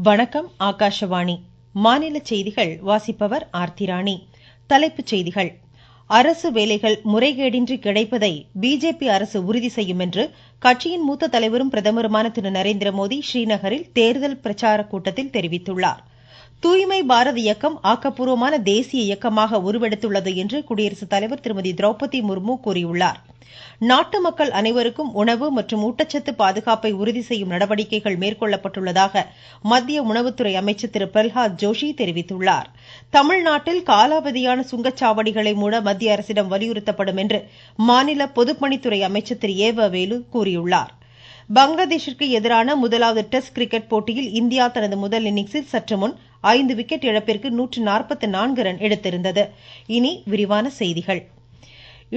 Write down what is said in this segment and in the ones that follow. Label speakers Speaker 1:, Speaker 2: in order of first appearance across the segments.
Speaker 1: வணக்கம். ஆகாஷவாணி மாநில செய்திகள் வாசிப்பவர் ஆர்த்தி ராணி. தலைப்புச் செய்திகள். அரசு வேலைகள் முறைகேடின்றி கிடைப்பதை பிஜேபி அரசு உறுதி செய்யும் என்று கட்சியின் மூத்த தலைவரும் பிரதமருமான திரு நரேந்திரமோடி ஸ்ரீநகரில் தேர்தல் பிரச்சார கூட்டத்தில் தெரிவித்துள்ளார். தூய்மை பாரத் இயக்கம் ஆக்கப்பூர்வமான தேசிய இயக்கமாக உருவெடுத்துள்ளது என்று குடியரசுத் தலைவர் திருமதி திரௌபதி முர்மு கூறியுள்ளார். நாட்டு மக்கள் அனைவருக்கும் உணவு மற்றும் ஊட்டச்சத்து பாதுகாப்பை உறுதி செய்யும் நடவடிக்கைகள் மேற்கொள்ளப்பட்டுள்ளதாக மத்திய உணவுத்துறை அமைச்சர் திரு பிரல்ஹாத் ஜோஷி தெரிவித்துள்ளார். தமிழ்நாட்டில் காலாவதியான சுங்கச்சாவடிகளை மூட மத்திய அரசிடம் வலியுறுத்தப்படும் என்று மாநில பொதுப்பணித்துறை அமைச்சர் திரு ஏவ வேலு கூறியுள்ளார். பங்களாதேஷிற்கு எதிரான முதலாவது டெஸ்ட் கிரிக்கெட் போட்டியில் இந்தியா தனது முதல் இன்னிங்ஸில் சற்று முன் 5 விக்கெட் இழப்பிற்கு 144 ரன் எடுத்திருந்தது. இனி விரிவான செய்திகள்.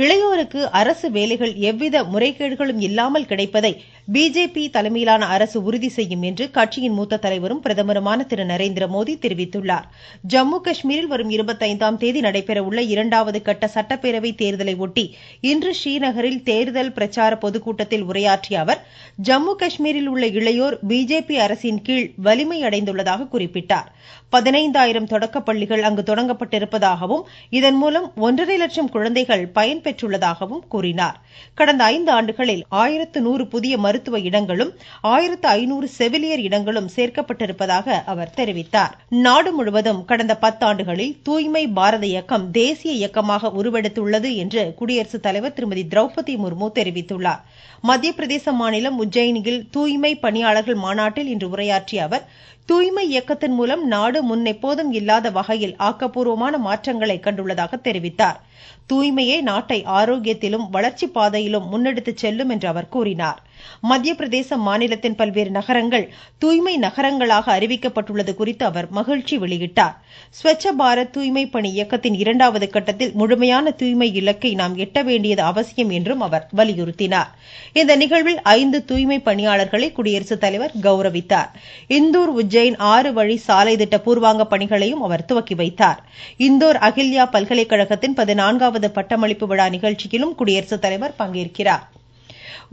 Speaker 1: இளையோருக்கு அரசு வேலைகள் எவ்வித முறைகேடுகளும் இல்லாமல் கிடைப்பதை பிஜேபி தலைமையிலான அரசு உறுதி செய்யும் என்று கட்சியின் மூத்த தலைவரும் பிரதமருமான திரு நரேந்திரமோடி தெரிவித்துள்ளார். ஜம்மு காஷ்மீரில் வரும் 25ஆம் தேதி நடைபெறவுள்ள 2வது கட்ட சட்டப்பேரவை தேர்தலை ஒட்டி இன்று ஸ்ரீநகரில் தேர்தல் பிரச்சார பொதுக்கூட்டத்தில் உரையாற்றிய அவர், ஜம்மு காஷ்மீரில் உள்ள இளையோர் பிஜேபி அரசின் கீழ் வலிமை அடைந்துள்ளதாக குறிப்பிட்டார். 15,000 தொடக்கப்பள்ளிகள் அங்கு தொடங்கப்பட்டிருப்பதாகவும் இதன் மூலம் 1.5 லட்சம் குழந்தைகள் பயன்பெற்றுள்ளதாகவும் கூறினார். கடந்த 5 ஆண்டுகளில் 1100 புதிய மருத்துவ இடங்களும் 1500 செவிலியர் இடங்களும் சேர்க்கப்பட்டிருப்பதாக அவர் தெரிவித்தார். நாடு முழுவதும் கடந்த 10 ஆண்டுகளில் தூய்மை பாரத இயக்கம் தேசிய இயக்கமாக உருவெடுத்துள்ளது என்று குடியரசுத் தலைவர் திருமதி திரௌபதி முர்மு தெரிவித்துள்ளார். மத்திய பிரதேச மாநிலம் உஜ்ஜயினியில் தூய்மை பணியாளர்கள் மாநாட்டில் இன்று உரையாற்றிய அவர், தூய்மை இயக்கத்தின் மூலம் நாடு முன் எப்போதும் இல்லாத வகையில் ஆக்கப்பூர்வமான மாற்றங்களை கண்டுள்ளதாக தெரிவித்தார். தூய்மையே நாட்டை ஆரோக்கியத்திலும் வளர்ச்சி பாதையிலும் முன்னெடுத்துச் செல்லும் என்று அவர் கூறினார். மத்திய பிரதேச மாநிலத்தின் பல்வேறு நகரங்கள் தூய்மை நகரங்களாக அறிவிக்கப்பட்டுள்ளது குறித்து அவர் மகிழ்ச்சி வெளியிட்டார். ஸ்வச்ச பாரத் தூய்மை பணி இயக்கத்தின் 2வது கட்டத்தில் முழுமையான தூய்மை இலக்கை நாம் எட்ட வேண்டியது அவசியம் என்றும் அவர் வலியுறுத்தினார். இந்த நிகழ்வில் 5 தூய்மை பணியாளர்களை குடியரசுத் தலைவர் கௌரவித்தார். இந்தூர் உஜ்ஜைன் 6 வழி சாலை திட்ட பூர்வாங்க பணிகளையும் அவர் துவக்கி வைத்தார். இந்தூர் அகில்யா பல்கலைக்கழகத்தின் 14வது பட்டமளிப்பு விழா நிகழ்ச்சியிலும் குடியரசுத் தலைவர் பங்கேற்கிறார்.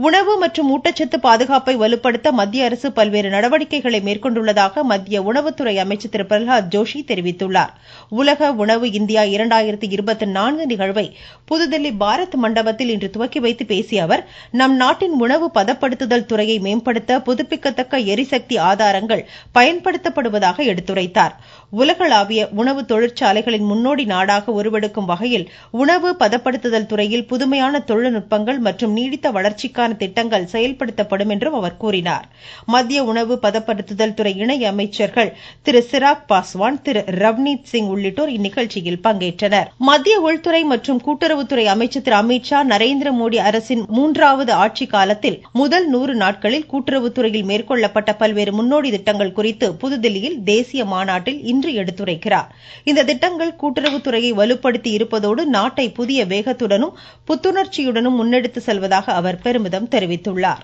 Speaker 1: உணவு மற்றும் ஊட்டச்சத்து பாதுகாப்பை வலுப்படுத்த மத்திய அரசு பல்வேறு நடவடிக்கைகளை மேற்கொண்டுள்ளதாக மத்திய உணவுத்துறை அமைச்சர் திரு பிரல்ஹாத் ஜோஷி தெரிவித்துள்ளார். உலக உணவு இந்தியா 2024 நிகழ்வை புதுதில்லி பாரத் மண்டபத்தில் இன்று துவக்கி வைத்து பேசிய அவர், நம் நாட்டின் உணவு பதப்படுத்துதல் துறையை மேம்படுத்த புதுப்பிக்கத்தக்க எரிசக்தி ஆதாரங்கள் பயன்படுத்தப்படுவதாக எடுத்துரைத்தார். உலகளாவிய உணவு தொழிற்சாலைகளின் முன்னோடி நாடாக உருவெடுக்கும் வகையில் உணவு பதப்படுத்துதல் துறையில் புதுமையான தொழில்நுட்பங்கள் மற்றும் நீடித்த வளர்ச்சிக்கான திட்டங்கள் செயல்படுத்தப்படும் என்றும் அவர் கூறினார். மத்திய உணவு பதப்படுத்துதல் துறை இணை அமைச்சர்கள் திரு சிராக் பாஸ்வான், திரு ரவ்னீத் சிங் உள்ளிட்டோர் இந்நிகழ்ச்சியில் பங்கேற்றனர். மத்திய உள்துறை மற்றும் கூட்டுறவுத்துறை அமைச்சர் திரு அமித்ஷா, நரேந்திர மோடி அரசின் 3வது ஆட்சி காலத்தில் முதல் 100 நாட்களில் கூட்டுறவுத்துறையில் மேற்கொள்ளப்பட்ட பல்வேறு முன்னோடி திட்டங்கள் குறித்து புதுதில்லியில் தேசிய மாநாட்டில் இன்று எடுத்துரைக்கிறார். இந்த திட்டங்கள் கூட்டுறவுத்துறையை வலுப்படுத்தி இருப்பதோடு நாட்டை புதிய வேகத்துடனும் புத்துணர்ச்சியுடனும் முன்னெடுத்து செல்வதாக அவர் பெருமிதம் தெரிவித்துள்ளார்.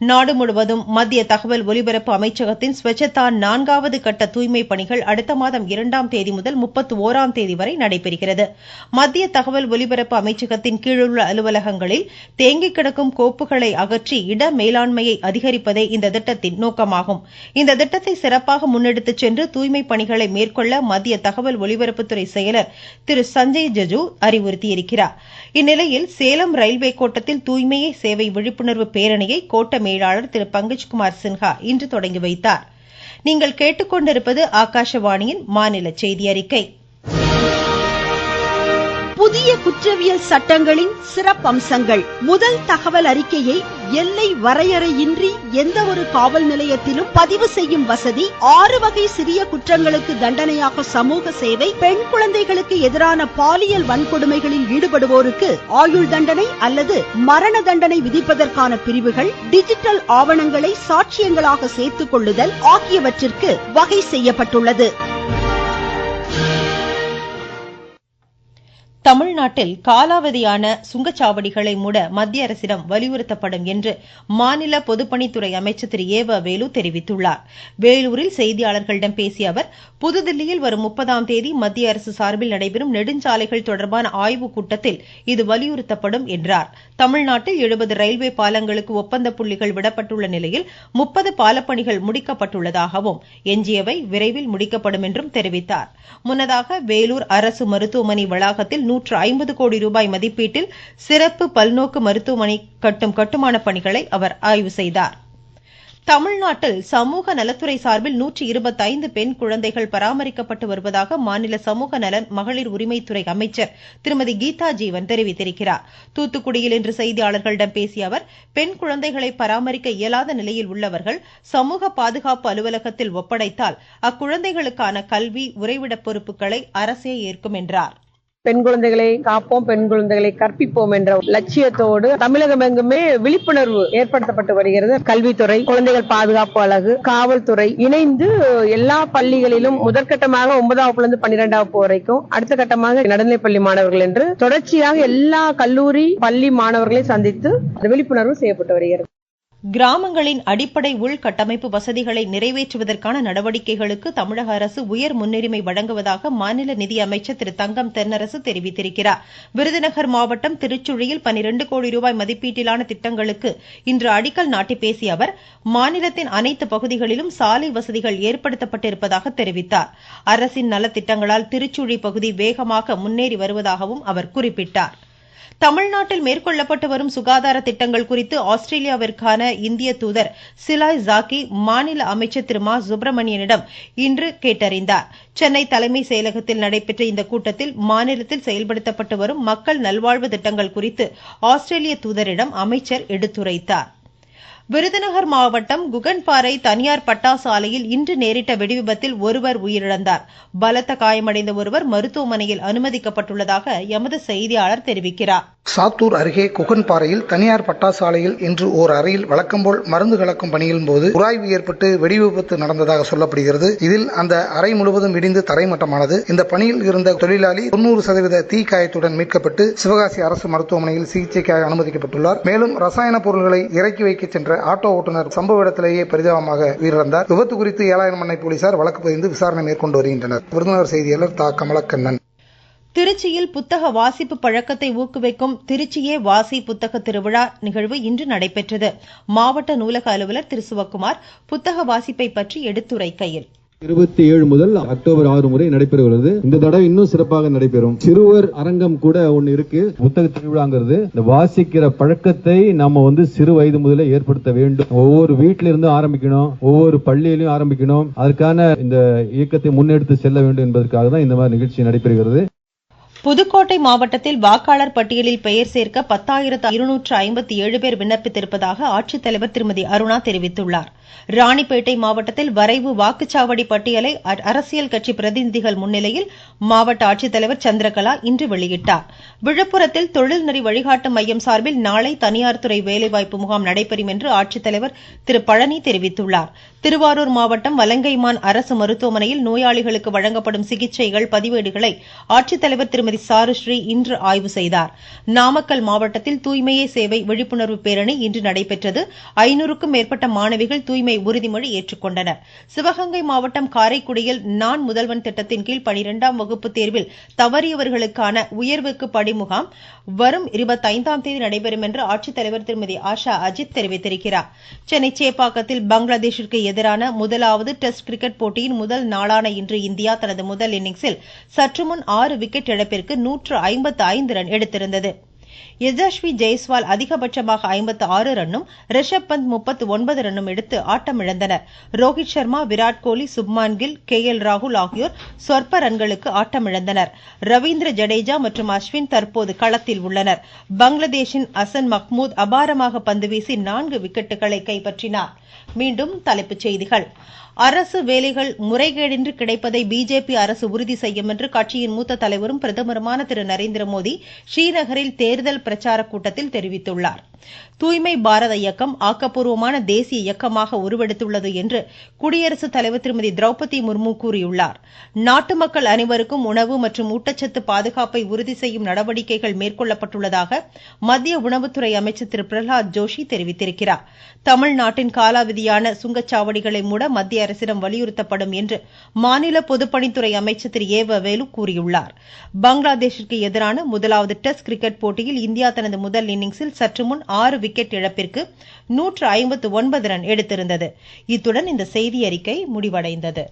Speaker 1: நாடு முழுவதும் மத்திய தகவல் ஒலிபரப்பு அமைச்சகத்தின் ஸ்வச்சதா 4வது கட்ட தூய்மை பணிகள் அடுத்த மாதம் 2ஆம் தேதி முதல் 31ஆம் தேதி வரை நடைபெறுகிறது. மத்திய தகவல் ஒலிபரப்பு அமைச்சகத்தின் கீழுள்ள அலுவலகங்களில் தேங்கி கிடக்கும் கோப்புகளை அகற்றி இட மேலாண்மையை அதிகரிப்பதே இந்த திட்டத்தின் நோக்கமாகும். இந்த திட்டத்தை சிறப்பாக முன்னெடுத்துச் சென்று தூய்மை பணிகளை மேற்கொள்ள மத்திய தகவல் ஒலிபரப்புத்துறை செயலர் திரு சஞ்சய் ஜஜூ அறிவுறுத்தியிருக்கிறார். இந்நிலையில் சேலம் ரயில்வே கோட்டத்தில் தூய்மையே சேவை விழிப்புணர்வு பேரணியை கோட்ட மேலாளர் திரு பங்கஜ்குமார் சின்ஹா இன்று தொடங்கி வைத்தார். நீங்கள் கேட்டுக்கொண்டிருப்பது ஆகாஷவாணியின் மாநில செய்தி அறிக்கை.
Speaker 2: புதிய குற்றவியல் சட்டங்களின் சிறப்பம்சங்கள். முதல் தகவல் அறிக்கையை எல்லை வரையறையின்றி எந்த ஒரு காவல் நிலையத்திலும் பதிவு செய்யும் வசதி, 6 வகை சிறிய குற்றங்களுக்கு தண்டனையாக சமூக சேவை, பெண் குழந்தைகளுக்கு எதிரான பாலியல் வன்கொடுமைகளில் ஈடுபடுவோருக்கு ஆயுள் தண்டனை அல்லது மரண தண்டனை விதிப்பதற்கான பிரிவுகள், டிஜிட்டல் ஆவணங்களை சாட்சியங்களாக சேர்த்துக் கொள்ளுதல் ஆகியவற்றிற்கு வகை செய்யப்பட்டுள்ளது.
Speaker 1: தமிழ்நாட்டில் காலாவதியான சுங்கச்சாவடிகளை மூட மத்திய அரசிடம் வலியுறுத்தப்படும் என்று மாநில பொதுப்பணித்துறை அமைச்சர் திரு ஏவ வேலு தெரிவித்துள்ளார். வேலூரில் செய்தியாளர்களிடம் பேசிய அவர், புதுதில்லியில் வரும் 30ஆம் தேதி மத்திய அரசு சார்பில் நடைபெறும் நெடுஞ்சாலைகள் தொடர்பான ஆய்வுக் கூட்டத்தில் இது வலியுறுத்தப்படும் என்றார். தமிழ்நாட்டில் 70 ரயில்வே பாலங்களுக்கு ஒப்பந்த புள்ளிகள் விடப்பட்டுள்ள நிலையில் 30 பாலப்பணிகள் முடிக்கப்பட்டுள்ளதாகவும் எஞ்சியவை விரைவில் முடிக்கப்படும் என்றும் தெரிவித்தார். முன்னதாக வேலூர் அரசு மருத்துவமனை வளாகத்தில் 150 கோடி ரூபாய் மதிப்பீட்டில் சிறப்பு பல்நோக்கு மருத்துவமனை கட்டும் கட்டுமான பணிகளை அவர் ஆய்வு செய்தார். தமிழ்நாட்டில் சமூக நலத்துறை சார்பில் 125 பெண் குழந்தைகள் பராமரிக்கப்பட்டு வருவதாக மாநில சமூக நலன் மகளிர் உரிமைத்துறை அமைச்சர் திருமதி கீதா ஜீவன் தெரிவித்திருக்கிறார். தூத்துக்குடியில் இன்று செய்தியாளர்களிடம் பேசிய அவர், பெண் குழந்தைகளை பராமரிக்க இயலாத நிலையில் உள்ளவர்கள் சமூக பாதுகாப்பு அலுவலகத்தில் ஒப்படைத்தால் அக்குழந்தைகளுக்கான கல்வி, உறைவிட பொறுப்புகளை அரசே ஏற்கும் என்றார்.
Speaker 3: பெண் குழந்தைகளை காப்போம், பெண் குழந்தைகளை கற்பிப்போம் என்ற லட்சியத்தோடு தமிழகம் எங்குமே விழிப்புணர்வு ஏற்படுத்தப்பட்டு வருகிறது. கல்வித்துறை, குழந்தைகள் பாதுகாப்பு அலகு, காவல்துறை இணைந்து எல்லா பள்ளிகளிலும் முதற்கட்டமாக 9ஆம் வகுப்பிலிருந்து 12ஆம் வகுப்பு வரைக்கும், அடுத்த கட்டமாக நடுநிலைப்பள்ளி மாணவர்கள் என்று தொடர்ச்சியாக எல்லா கல்லூரி பள்ளி மாணவர்களை சந்தித்து விழிப்புணர்வு செய்யப்பட்டு வருகிறது.
Speaker 1: கிராமங்களின் அடிப்படை உள்கட்டமைப்பு வசதிகளை நிறைவேற்றுவதற்கான நடவடிக்கைகளுக்கு தமிழக அரசு உயர் முன்னுரிமை வழங்குவதாக மாநில நிதி அமைச்சர் திரு தங்கம் தென்னரசு தெரிவித்திருக்கிறார். விருதுநகர் மாவட்டம் திருச்சுழியில் 12 கோடி ரூபாய் மதிப்பீட்டிலான திட்டங்களுக்கு இன்று அடிக்கல் நாட்டி பேசிய அவர், மாநிலத்தின் அனைத்து பகுதிகளிலும் சாலை வசதிகள் ஏற்படுத்தப்பட்டிருப்பதாக தெரிவித்தார். அரசின் நலத்திட்டங்களால் திருச்சுழி பகுதி வேகமாக முன்னேறி வருவதாகவும் அவர் குறிப்பிட்டார். தமிழ்நாட்டில் மேற்கொள்ளப்பட்டு வரும் சுகாதார திட்டங்கள் குறித்து ஆஸ்திரேலியாவிற்கான இந்திய தூதர் சிலாய் ஜாக்கி மாநில அமைச்சர் திரு மா சுப்பிரமணியனிடம் இன்று கேட்டறிந்தார். சென்னை தலைமை செயலகத்தில் நடைபெற்ற இந்த கூட்டத்தில் மாநிலத்தில் செயல்படுத்தப்பட்டு வரும் மக்கள் நல்வாழ்வு திட்டங்கள் குறித்து ஆஸ்திரேலிய தூதரிடம் அமைச்சர் எடுத்துரைத்தார். விருதுநகர் மாவட்டம் குகன்பாறை தனியார் பட்டாசு ஆலையில் இன்று நேரிட்ட வெடிவிபத்தில் ஒருவர் உயிரிழந்தார். பலத்த காயமடைந்த ஒருவர் மருத்துவமனையில் அனுமதிக்கப்பட்டுள்ளதாக எமது செய்தியாளர் தெரிவிக்கிறார்.
Speaker 4: சாத்தூர் அருகே குகன்பாறையில் தனியார் பட்டாசு ஆலையில் இன்று ஓர் அறையில் வழக்கம்போல் மருந்து கலக்கும் பணியின் போது உராய்வு ஏற்பட்டு வெடிவிபத்து நடந்ததாக சொல்லப்படுகிறது. இதில் அந்த அறை முழுவதும் இடிந்து தரைமட்டமானது. இந்த பணியில் இருந்த தொழிலாளி 90% தீ காயத்துடன் மீட்கப்பட்டு சிவகாசி அரசு மருத்துவமனையில் சிகிச்சைக்காக அனுமதிக்கப்பட்டுள்ளார். மேலும் ரசாயன பொருட்களை இறக்கி வைக்க சென்ற ஆட்டோ ஓட்டுநர் சம்பவ இடத்திலேயே பரிதாபமாக உயிரிழந்தார். விபத்து குறித்து 7000 மண்ணை போலீசார் வழக்கு பதிந்து விசாரணை மேற்கொண்டு வருகின்றனர். விருதுநகர் செய்தியாளர் தா கமலக்கண்ணன்.
Speaker 1: திருச்சியில் புத்தக வாசிப்பு பழக்கத்தை ஊக்குவிக்கும் திருச்சியே வாசி புத்தக திருவிழா நிகழ்வு இன்று நடைபெற்றது. மாவட்ட நூலக அலுவலர் திரு சிவக்குமார் புத்தக வாசிப்பை பற்றி எடுத்துரைக்கையில்,
Speaker 5: 27 முதல் அக்டோபர் 6 முறை நடைபெறுகிறது. இந்த தடவை இன்னும் சிறப்பாக நடைபெறும். சிறுவர் அரங்கம் கூட ஒன்னு இருக்கு. புத்தக திருவிழாங்கிறது இந்த வாசிக்கிற பழக்கத்தை நம்ம சிறு வயது முதலே ஏற்படுத்த வேண்டும். ஒவ்வொரு வீட்டில இருந்து ஆரம்பிக்கணும், ஒவ்வொரு பள்ளியிலும் ஆரம்பிக்கணும். அதற்கான இந்த இயக்கத்தை முன்னெடுத்து செல்ல வேண்டும் என்பதற்காக தான் இந்த மாதிரி நிகழ்ச்சி நடைபெறுகிறது.
Speaker 1: புதுக்கோட்டை மாவட்டத்தில் வாக்காளர் பட்டியலில் பெயர் சேர்க்க 10,257 பேர் விண்ணப்பித்திருப்பதாக ஆட்சித்தலைவர் திருமதி அருணா தெரிவித்துள்ளார். ராணிப்பேட்டை மாவட்டத்தில் வரைவு வாக்குச்சாவடி பட்டியலை அரசியல் கட்சி பிரதிநிதிகள் முன்னிலையில் மாவட்ட ஆட்சித்தலைவர் சந்திரகலா இன்று வெளியிட்டார். விழுப்புரத்தில் தொழில்நெறி வழிகாட்டு மையம் சார்பில் நாளை தனியார் துறை வேலைவாய்ப்பு முகாம் நடைபெறும் என்று ஆட்சித்தலைவர் திரு பழனி தெரிவித்துள்ளார். திருவாரூர் மாவட்டம் வலங்கைமான் அரசு மருத்துவமனையில் நோயாளிகளுக்கு வழங்கப்படும் சிகிச்சைகள் பதிவேடுகளை ஆட்சித்தலைவர் திருமதி சாருஸ்ரீ இன்று ஆய்வு செய்தார். நாமக்கல் மாவட்டத்தில் தூய்மையே சேவை விழிப்புணர்வு பேரணி இன்று நடைபெற்றது. 500க்கும் மேற்பட்ட மாணவிகள் தூய்மை உறுதிமொழி ஏற்றுக்கொண்டனர். சிவகங்கை மாவட்டம் காரைக்குடியில் நான் முதல்வன் திட்டத்தின் கீழ் 12ஆம் வகுப்பு தேர்வில் தவறியவர்களுக்கான உயர்வுக்கு படிமுகாம் வரும் 25ஆம் தேதி நடைபெறும் என்று ஆட்சித்தலைவர் திருமதி ஆஷா அஜித் தெரிவித்திருக்கிறார். சென்னை சேப்பாக்கத்தில் பங்களாதேஷிற்கு எதிரான முதலாவது டெஸ்ட் கிரிக்கெட் போட்டியின் முதல் நாளான இன்று இந்தியா தனது முதல் இன்னிங்ஸில் சற்று முன் 6 விக்கெட் இழப்பிற்கு 155 ரன் எடுத்திருந்தது. யசஸ்வி ஜெய்ஸ்வால் அதிகபட்சமாக 56 ரன்னும் ரிஷப் பந்த் 39 ரன்னும் எடுத்து ஆட்டமிழந்தனர். ரோஹித் சர்மா, விராட் கோலி, சுப்மான் கில், KL ராகுல் ஆகியோர் சொற்ப ரன்களுக்கு ஆட்டமிழந்தனர். ரவீந்திர ஜடேஜா மற்றும் அஸ்வின் தற்போது களத்தில் உள்ளனர். பங்களாதேஷின் அசன் மஹ்மூத் அபாரமாக பந்து வீசி 4 விக்கெட்டுகளை கைப்பற்றினார். மீண்டும் தலைப்புச் செய்திகள். அரசு வேலைகள் முறைகேடின்றி கிடைப்பதை பிஜேபி அரசு உறுதி செய்யும் என்று கட்சியின் மூத்த தலைவரும் பிரதமருமான திரு நரேந்திர மோடி ஸ்ரீநகரில் தேர்தல் பிரச்சார கூட்டத்தில் தெரிவித்துள்ளார். தூய்மை பாரத இயக்கம் ஆக்கப்பூர்வமான தேசிய இயக்கமாக உருவெடுத்துள்ளது என்று குடியரசுத் தலைவர் திருமதி திரௌபதி முர்மு கூறியுள்ளார். நாட்டு மக்கள் அனைவருக்கும் உணவு மற்றும் ஊட்டச்சத்து பாதுகாப்பை உறுதி செய்யும் நடவடிக்கைகள் மேற்கொள்ளப்பட்டுள்ளதாக மத்திய உணவுத்துறை அமைச்சர் திரு பிரகலாத் ஜோஷி தெரிவித்திருக்கிறார். தமிழ்நாட்டின் காலாவதியான சுங்கச்சாவடிகளை மூட மத்திய அரசிடம் வலியுறுத்தப்படும் என்று மாநில பொதுப்பணித்துறை அமைச்சர் திரு ஏ வ வேலு கூறியுள்ளார். பங்களாதேஷிற்கு எதிரான முதலாவது டெஸ்ட் கிரிக்கெட் போட்டியில் இந்தியா தனது முதல் இன்னிங்ஸில் சற்று முன் 6 விக்கெட் இழப்பிற்கு 159 ரன் எடுத்திருந்தது. இத்துடன் இந்த செய்தியறிக்கை முடிவடைந்தது.